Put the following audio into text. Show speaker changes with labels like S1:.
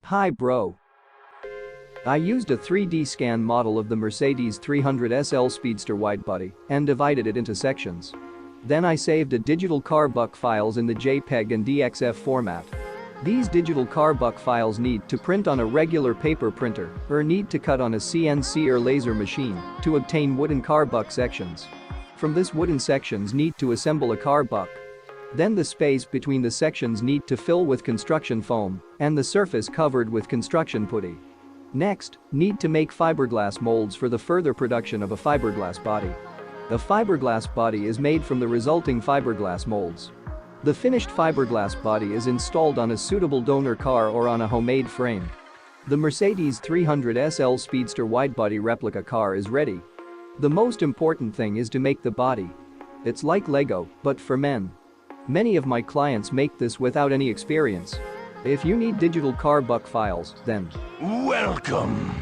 S1: Hi bro. I used a 3D scan model of the Mercedes 300SL Speedster Widebody and divided it into sections. Then I saved a digital car-buck files in the JPEG and DXF format. These digital car-buck files need to print on a regular paper printer or need to cut on a CNC or laser machine to obtain wooden car-buck sections. From this wooden sections need to assemble a car-buck. Then the space between the sections need to fill with construction foam and the surface covered with construction putty. Next, need to make fiberglass molds for the further production of a fiberglass body. The fiberglass body is made from the resulting fiberglass molds. The finished fiberglass body is installed on a suitable donor car or on a homemade frame. The Mercedes 300SL Speedster Widebody replica car is ready. The most important thing is to make the body. It's like Lego, but for men. Many of my clients make this without any experience. If you need digital car-buck files, then
S2: welcome!